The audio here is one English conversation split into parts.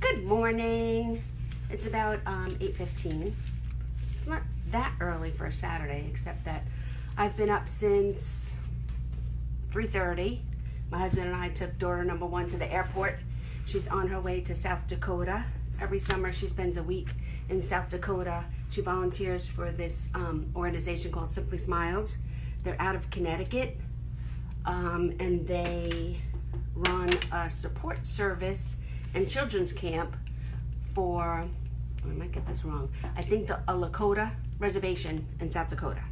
Good morning. It's about 8:15. It's not that early for a Saturday, except that I've been up since 3:30. My husband and I took daughter number one to the airport. She's on her way to South Dakota. Every summer she spends a week in South Dakota. She volunteers for this organization called Simply Smiles. They're out of Connecticut, and they run a support service and children's camp for, I might get this wrong, I think the Lakota Reservation in South Dakota.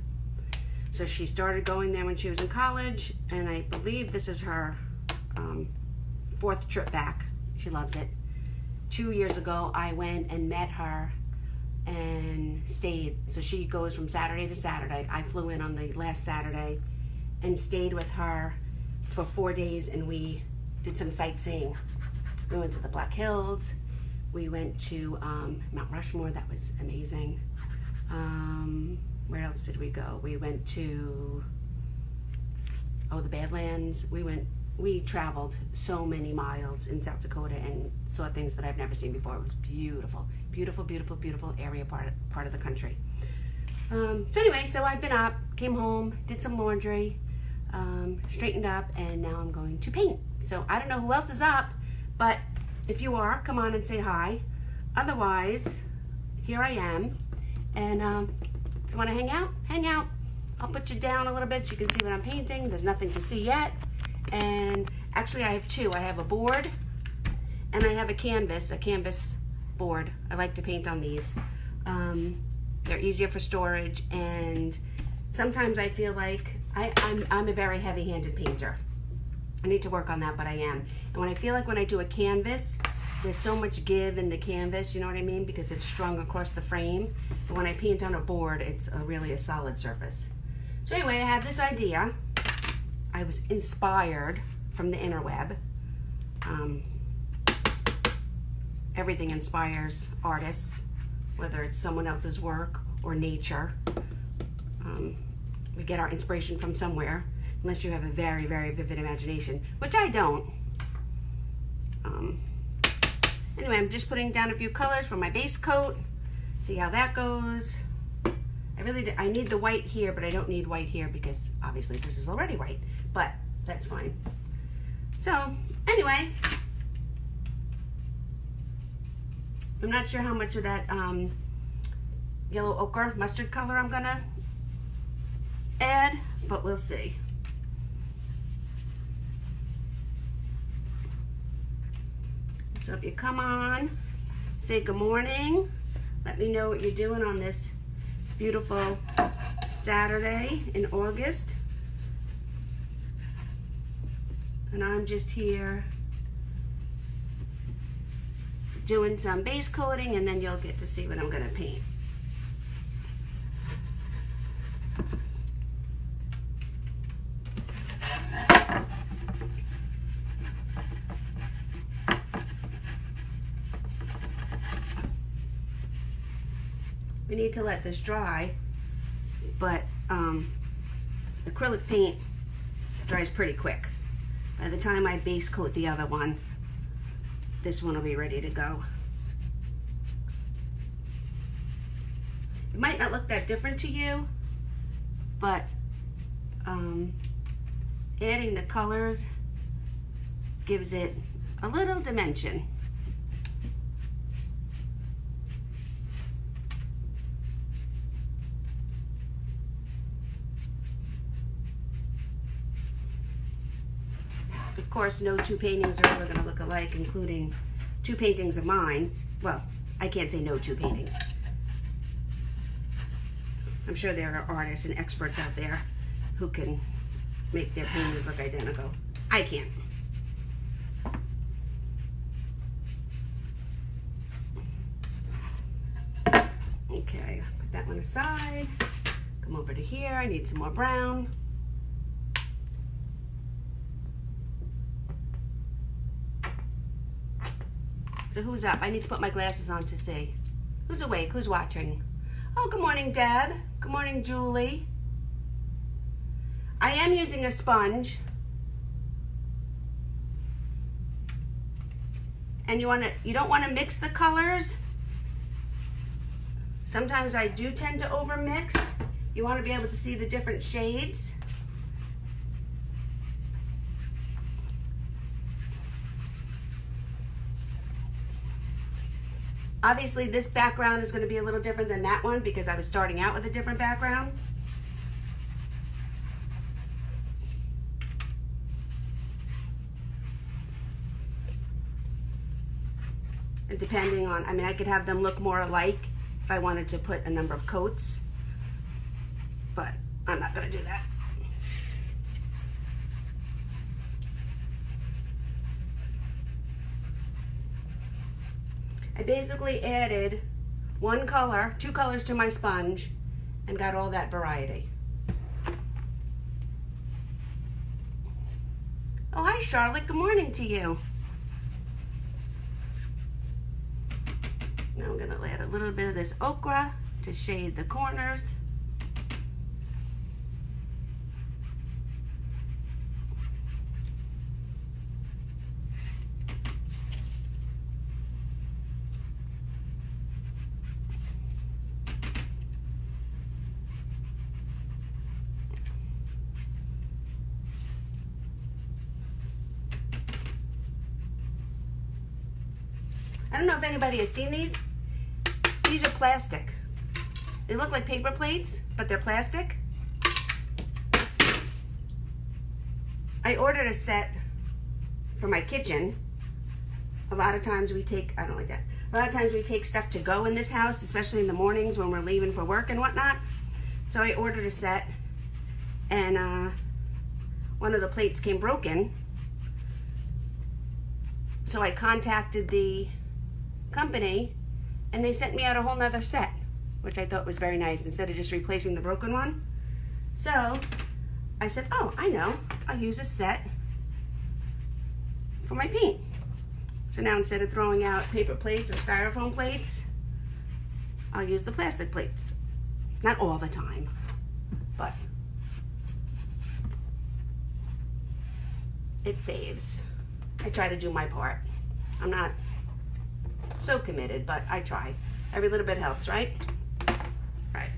So she started going there when she was in college, and I believe this is her fourth trip back. She loves it. 2 years ago, I went and met her and stayed. So she goes from Saturday to Saturday. I flew in on the last Saturday and stayed with her for 4 days, and we did some sightseeing. We went to the Black Hills. We went to Mount Rushmore. That was amazing. Where else did we go? We went to, the Badlands. We traveled so many miles in South Dakota and saw things that I've never seen before. It was beautiful, beautiful, beautiful, beautiful area part of the country. So anyway, so I've been up, came home, did some laundry, straightened up, and now I'm going to paint. So I don't know who else is up, but if you are, come on and say hi. Otherwise, here I am. And if you want to hang out, hang out. I'll put you down a little bit so you can see what I'm painting. There's nothing to see yet. And actually I have two. I have a board and I have a canvas board. I like to paint on these. They're easier for storage, and sometimes I feel like I'm a very heavy-handed painter. I need to work on that, but I am. And when I feel like when I do a canvas, there's so much give in the canvas, you know what I mean? Because it's strung across the frame. But when I paint on a board, it's really a solid surface. So anyway, I had this idea. I was inspired from the interweb. Everything inspires artists, whether it's someone else's work or nature. We get our inspiration from somewhere, unless you have a very, very vivid imagination, which I don't. Anyway, I'm just putting down a few colors for my base coat. See how that goes. I need the white here, but I don't need white here because obviously this is already white, but that's fine. So anyway, I'm not sure how much of that yellow ochre mustard color I'm gonna add, but we'll see. So if you come on, say good morning, let me know what you're doing on this beautiful Saturday in August. And I'm just here doing some base coating, and then you'll get to see what I'm gonna paint. We need to let this dry, but acrylic paint dries pretty quick. By the time I base coat the other one, this one will be ready to go. It might not look that different to you, but adding the colors gives it a little dimension. Of course, no two paintings are ever going to look alike, including two paintings of mine. Well, I can't say no two paintings. I'm sure there are artists and experts out there who can make their paintings look identical. I can't. Okay, put that one aside. Come over to here. I need some more brown. So who's up? I need to put my glasses on to see. Who's awake? Who's watching? Oh, good morning, Deb. Good morning, Julie. I am using a sponge. and you don't want to mix the colors. Sometimes I do tend to over mix. You want to be able to see the different shades. Obviously this background is going to be a little different than that one because I was starting out with a different background. And depending on, I mean, I could have them look more alike if I wanted to put a number of coats, but I'm not going to do that. I basically added one color, 2 colors to my sponge and got all that variety. Oh, hi Charlotte, good morning to you. Now I'm gonna add a little bit of this ochre to shade the corners. I don't know if anybody has seen these. These are plastic. They look like paper plates, but they're plastic. I ordered a set for my kitchen. A lot of times we take, I don't like that. A lot of times we take stuff to go in this house, especially in the mornings when we're leaving for work and whatnot. So I ordered a set, and one of the plates came broken. So I contacted the company and they sent me out a whole nother set, which I thought was very nice, instead of just replacing the broken one. So I said, oh, I know, I'll use a set for my paint. So now instead of throwing out paper plates or styrofoam plates, I'll use the plastic plates. Not all the time, but it saves. I try to do my part. I'm not so committed, but I try. Every little bit helps, right? Right.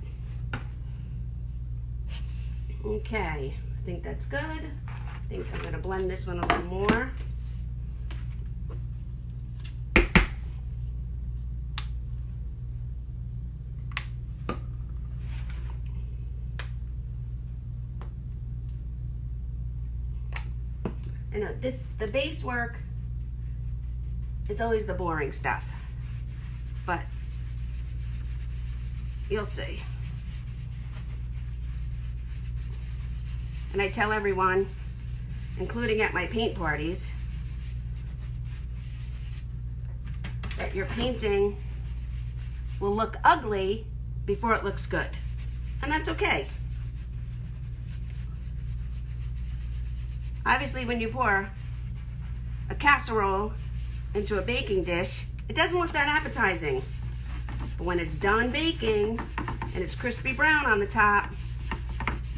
Okay, I think that's good. I think I'm gonna blend this one a little more. I know the base work, it's always the boring stuff, but you'll see. And I tell everyone, including at my paint parties, that your painting will look ugly before it looks good. And that's okay. Obviously, when you pour a casserole into a baking dish, it doesn't look that appetizing. But when it's done baking and it's crispy brown on the top,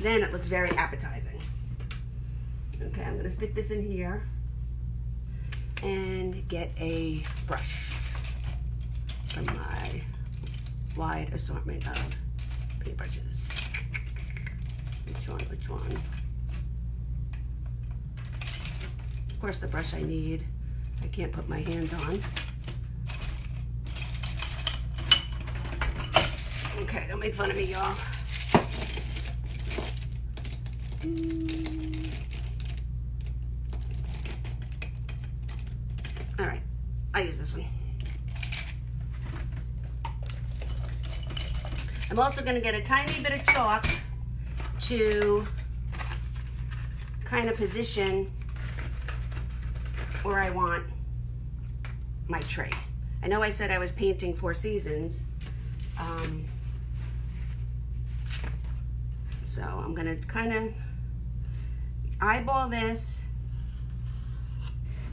then it looks very appetizing. Okay, I'm gonna stick this in here and get a brush from my wide assortment of paintbrushes. Which one? Of course, the brush I need, I can't put my hands on. Okay, don't make fun of me, y'all. All right, I use this one. I'm also gonna get a tiny bit of chalk to kind of position where I want my tray. I know I said I was painting 4 seasons, so I'm gonna kind of eyeball this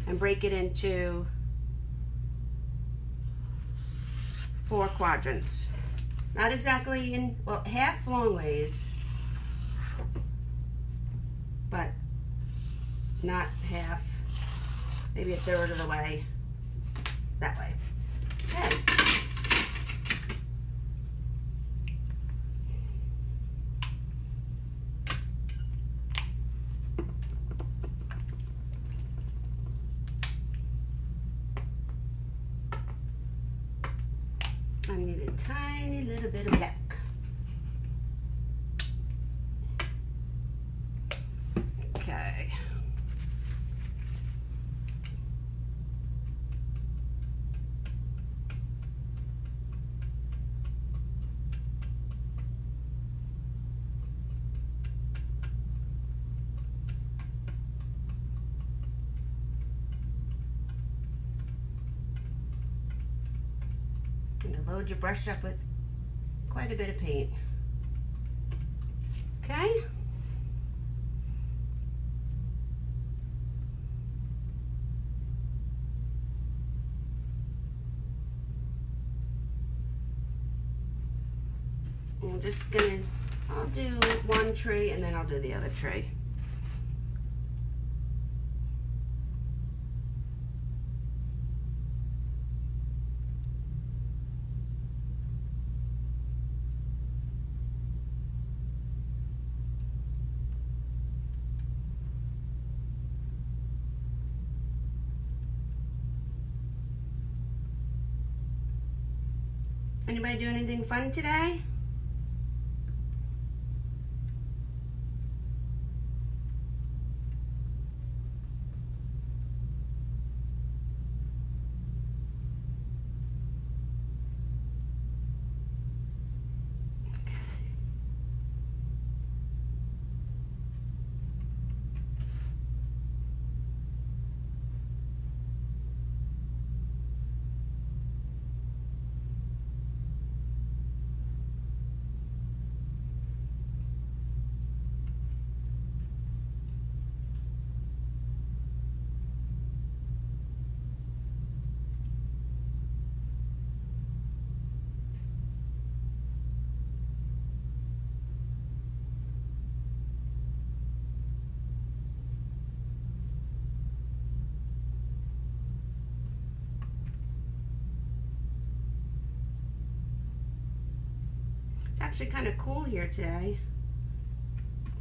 and break it into 4 quadrants. Not exactly in, well, half long ways, but not half. Maybe a third of the way. that way. Okay. I need a tiny little bit of black. Okay. And load your brush up with quite a bit of paint. Okay? I'm just gonna, I'll do one tree and then I'll do the other tree. Anybody do anything fun today? It's actually kind of cool here today.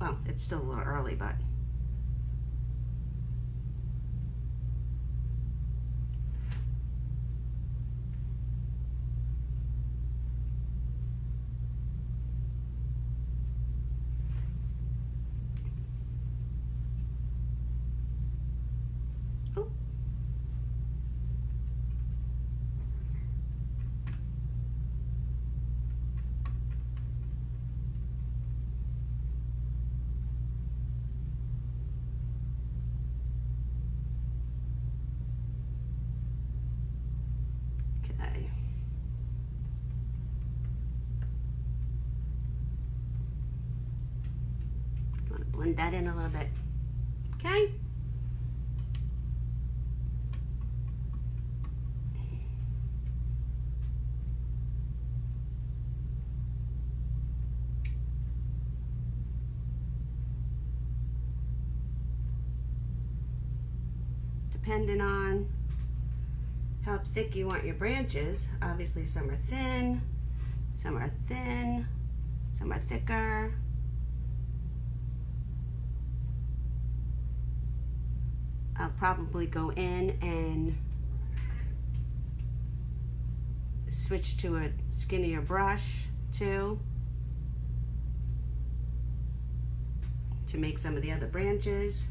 Well, it's still a little early, but oh. Okay. I'm gonna blend that in a little bit. Okay. Depending on how thick you want your branches, obviously some are thin, some are thin, some are thicker. I'll probably go in and switch to a skinnier brush too to make some of the other branches.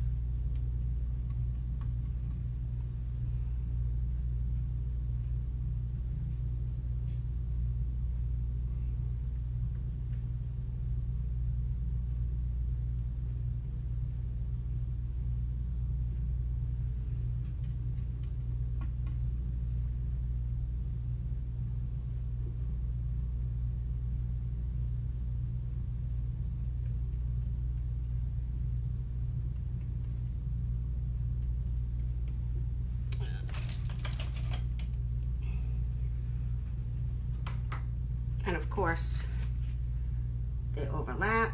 And of course, they overlap.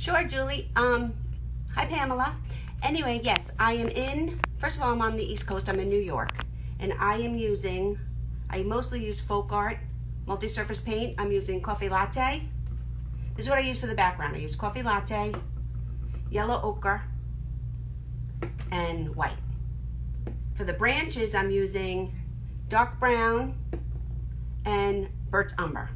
Sure, Julie. Hi, Pamela. Anyway, yes, I am first of all, I'm on the East Coast. I'm in New York. And I mostly use folk art, multi-surface paint. I'm using coffee latte. This is what I use for the background. I use coffee latte, yellow ochre, and white. For the branches, I'm using dark brown and birch umber.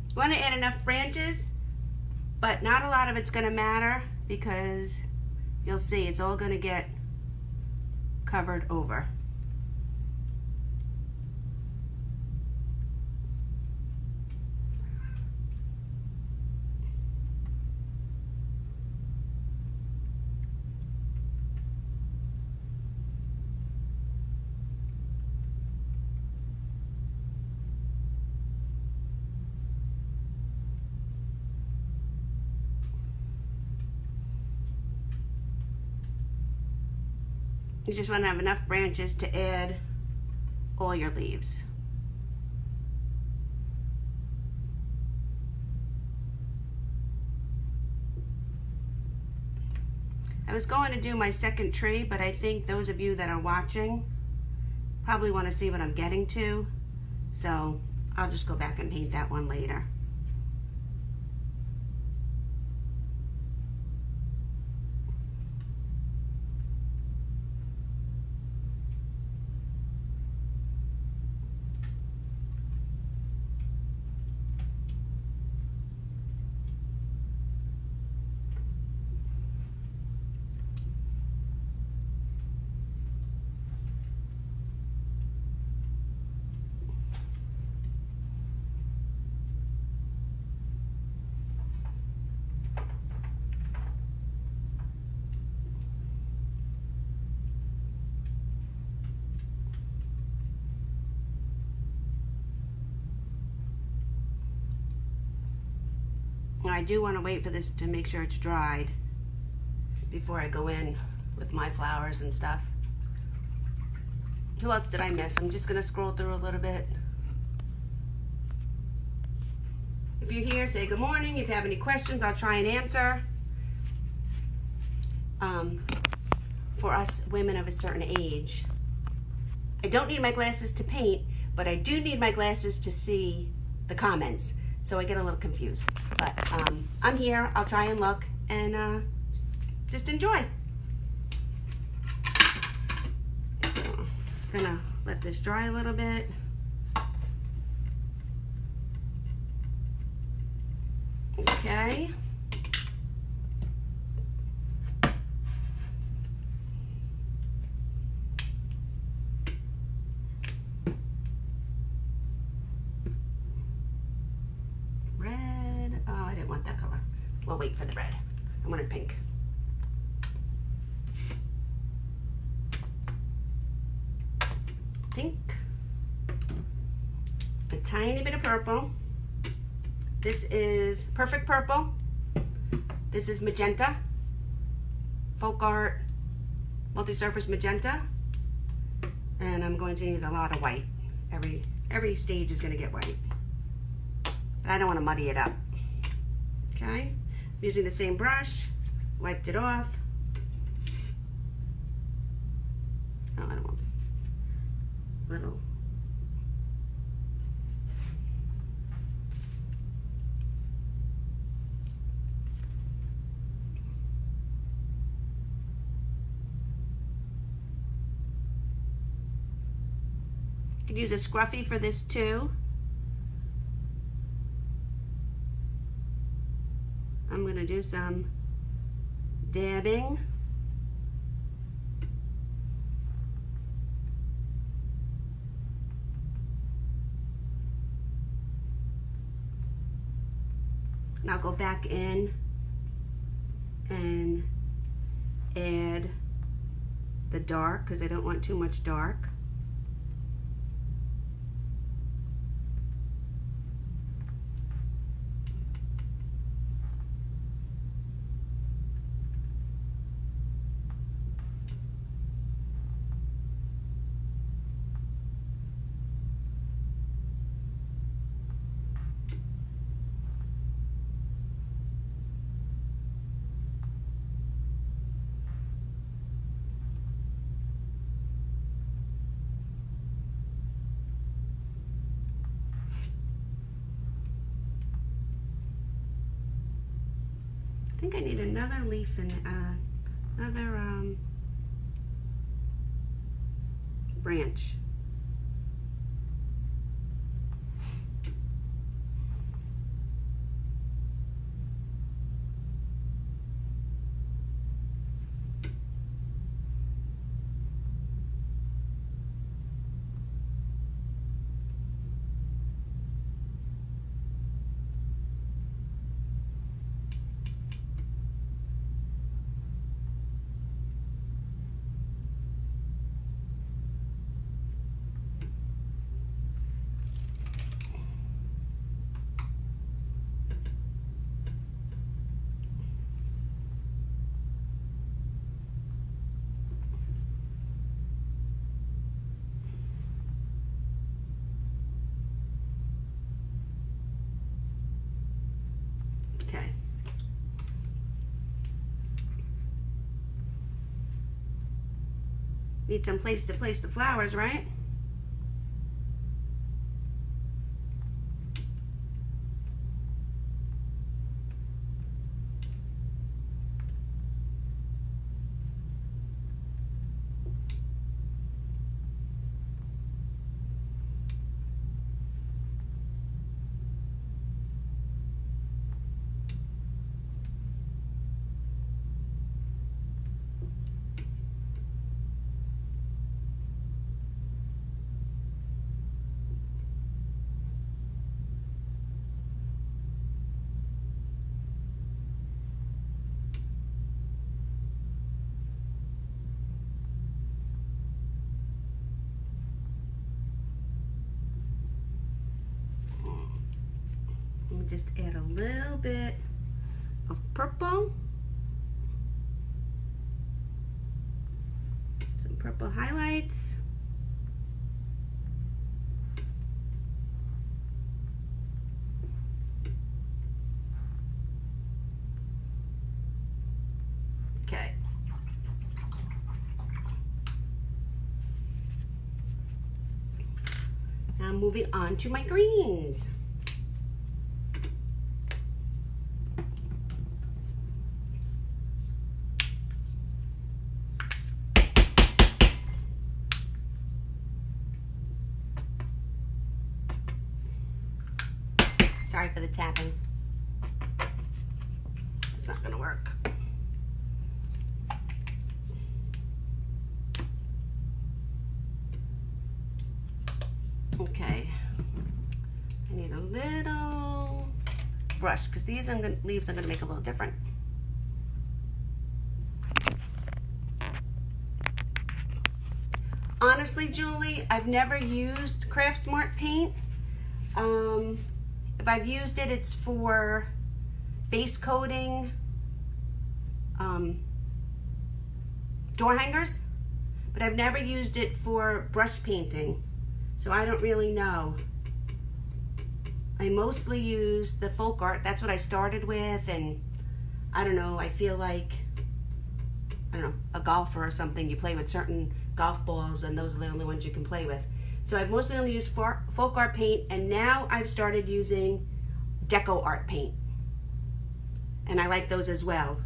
You want to add enough branches, but not a lot of it's going to matter because you'll see it's all going to get covered over. You just want to have enough branches to add all your leaves. I was going to do my second tree, but I think those of you that are watching probably want to see what I'm getting to, so I'll just go back and paint that one later. I do want to wait for this to make sure it's dried before I go in with my flowers and stuff. Who else did I miss? I'm just going to scroll through a little bit. If you're here, say good morning. If you have any questions, I'll try and answer. For us women of a certain age, I don't need my glasses to paint, but I do need my glasses to see the comments. So I get a little confused, but I'm here. I'll try and look and just enjoy. So, gonna let this dry a little bit. Okay. We'll wait for the red. I wanted pink. Pink. A tiny bit of purple. This is perfect purple. This is magenta. Folk art, multi-surface magenta. And I'm going to need a lot of white. Every stage is going to get white. But I don't want to muddy it up. Okay. Using the same brush, wiped it off. Oh, I don't want little. You could use a scruffy for this too. I'm going to do some dabbing. And I'll go back in and add the dark because I don't want too much dark. I think I need another leaf and another branch. Okay. Need some place to place the flowers, right? Let me just add a little bit of purple. Some purple highlights. Okay. Now I'm moving on to my greens. Sorry for the tapping. It's not gonna work. Okay. I need a little brush because these leaves are gonna make a little different. Honestly, Julie, I've never used Craft Smart paint. If I've used it, it's for base coating door hangers, but I've never used it for brush painting, so I don't really know. I mostly use the folk art. That's what I started with, and I don't know, I feel like, I don't know, a golfer or something, you play with certain golf balls and those are the only ones you can play with. So I've mostly only used folk art paint, and now I've started using deco art paint. And I like those as well.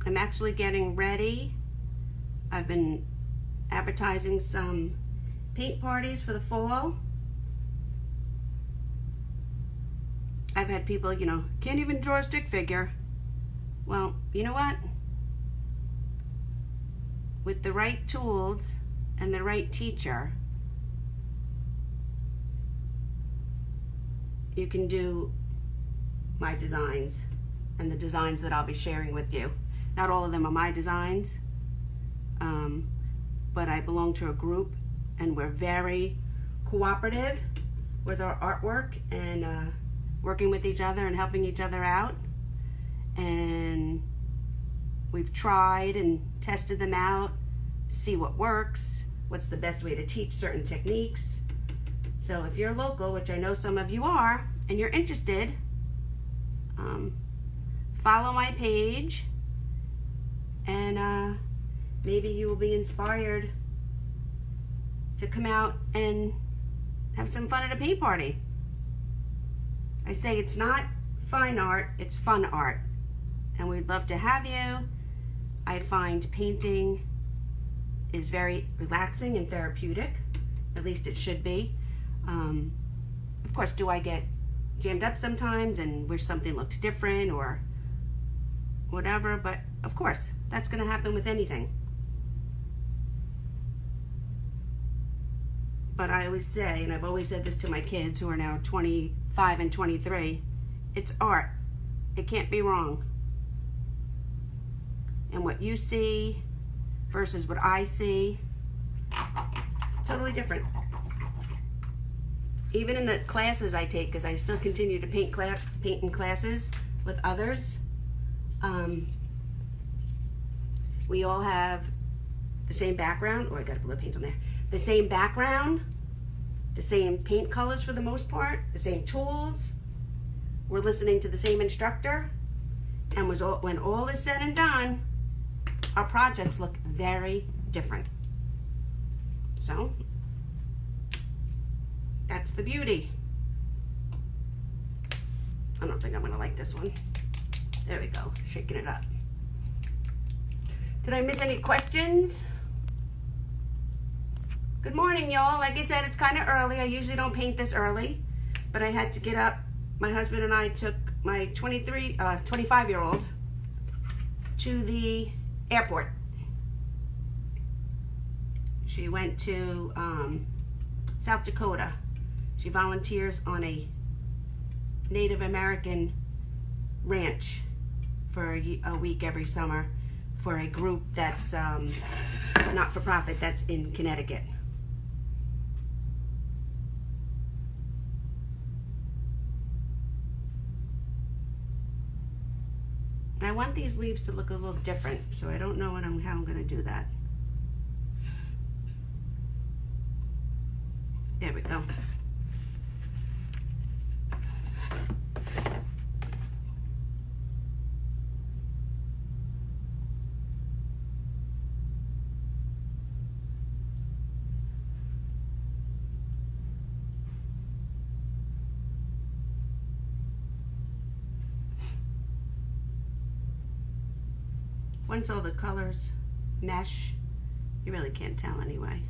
I'm actually getting ready. I've been advertising some paint parties for the fall. I've had people, can't even draw a stick figure. Well, you know what? With the right tools and the right teacher, you can do my designs and the designs that I'll be sharing with you. Not all of them are my designs, but I belong to a group and we're very cooperative with our artwork and working with each other and helping each other out. And we've tried and tested them out, see what works, what's the best way to teach certain techniques. So if you're local, which I know some of you are, and you're interested, follow my page and maybe you will be inspired to come out and have some fun at a paint party. I say it's not fine art, it's fun art. And we'd love to have you. I find painting is very relaxing and therapeutic. At least it should be. Of course, do I get jammed up sometimes and wish something looked different or whatever, but of course, that's gonna happen with anything. But I always say, and I've always said this to my kids who are now 25 and 23, it's art. It can't be wrong. And what you see versus what I see, totally different. Even in the classes I take, because I still continue to paint in classes with others, we all have the same background. Oh, I got a blue paint on there. The same background, the same paint colors for the most part, the same tools. We're listening to the same instructor, and when all is said and done, our projects look very different. So that's the beauty. I don't think I'm gonna like this one. There we go, shaking it up. Did I miss any questions? Good morning, y'all. Like I said, it's kind of early. I usually don't paint this early, but I had to get up. My husband and I took my 25-year-old to the airport. She went to South Dakota. She volunteers on a Native American ranch for a week every summer for a group that's not for profit, that's in Connecticut. I want these leaves to look a little different, so I don't know how I'm going to do that. There we go. Once all the colors mesh, you really can't tell anyway.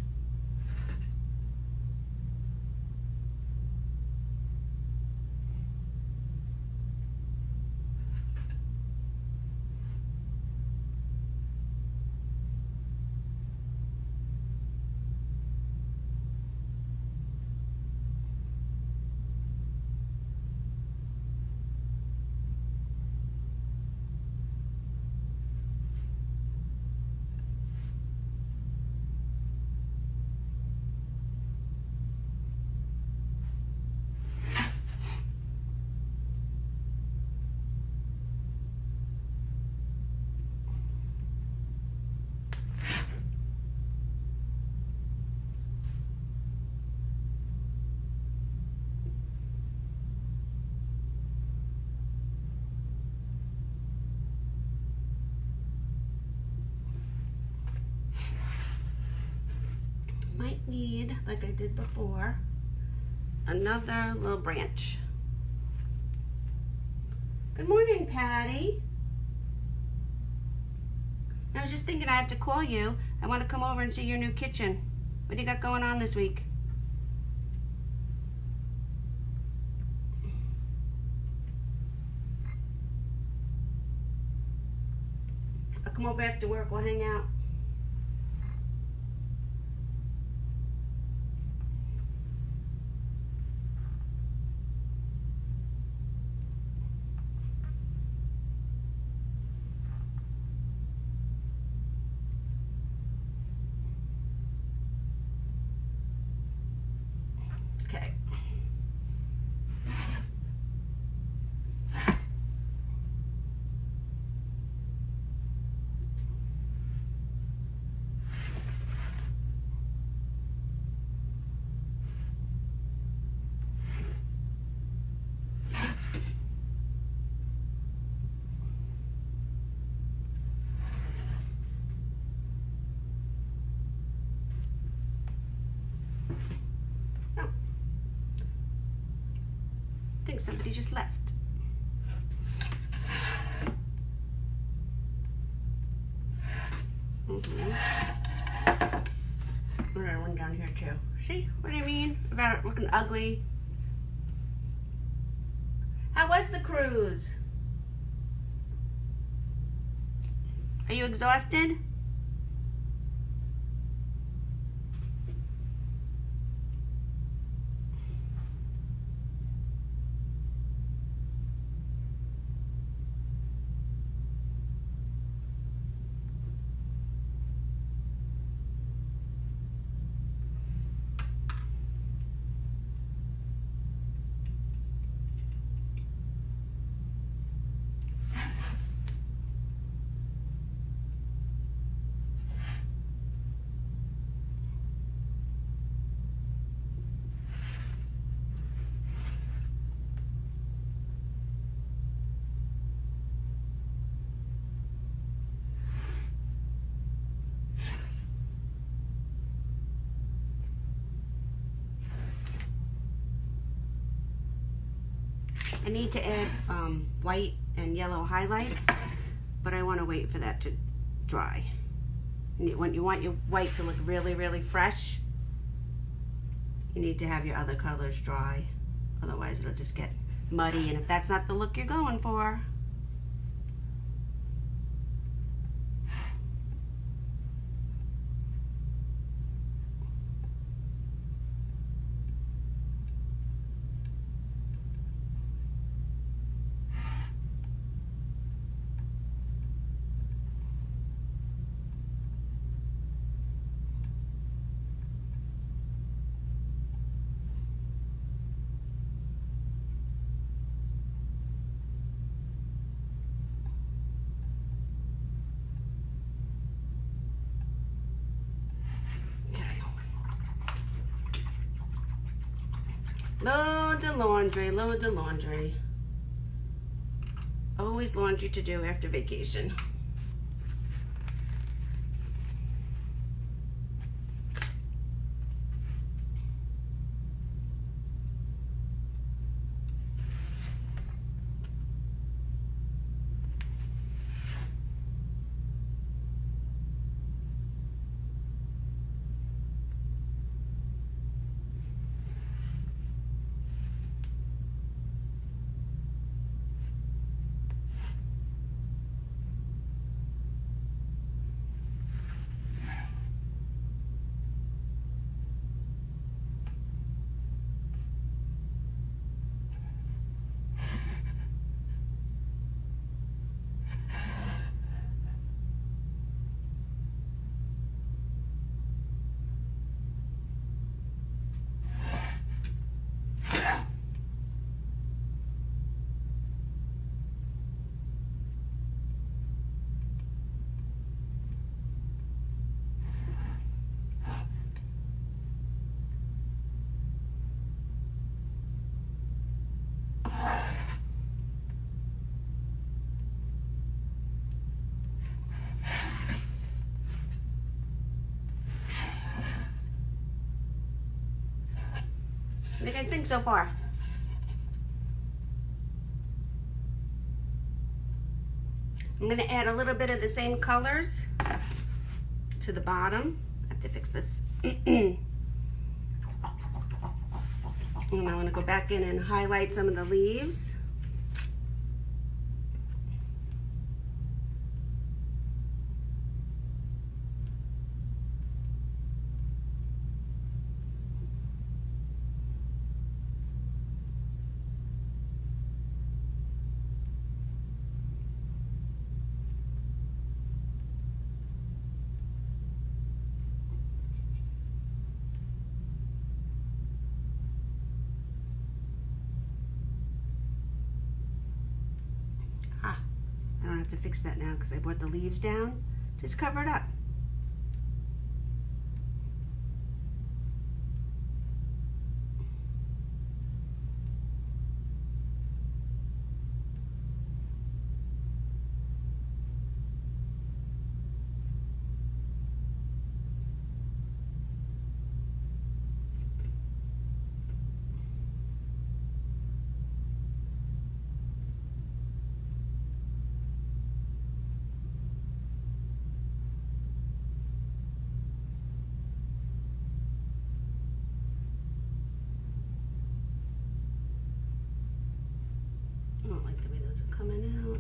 need, like I did before, another little branch. Good morning, Patty. I was just thinking I have to call you. I want to come over and see your new kitchen. What do you got going on this week? I'll come over after work. We'll hang out. Okay. Oh. I think somebody just left. I'm gonna run down here too. See what I mean about it looking ugly? How was the cruise? Are you exhausted? I need to add white and yellow highlights, but I want to wait for that to dry. When you want your white to look really, really fresh, you need to have your other colors dry. Otherwise it'll just get muddy, and if that's not the look you're going for. Loads of laundry, loads of laundry. Always laundry to do after vacation. What do you guys think so far? I'm going to add a little bit of the same colors to the bottom. I have to fix this. And I'm going to go back in and highlight some of the leaves. I don't have to fix that now because I brought the leaves down. Just cover it up. I don't like the way those are coming out.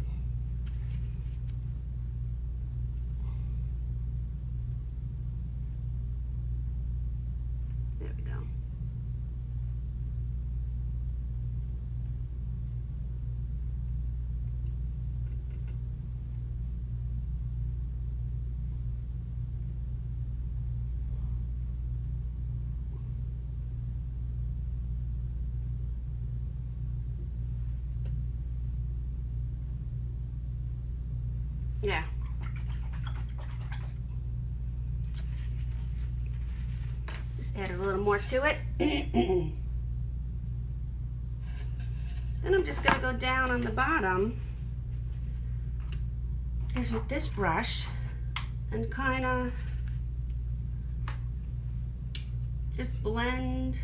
There we go. Yeah. Just add a little more to it. Then I'm just going to go down on the bottom is with this brush and kind of just blend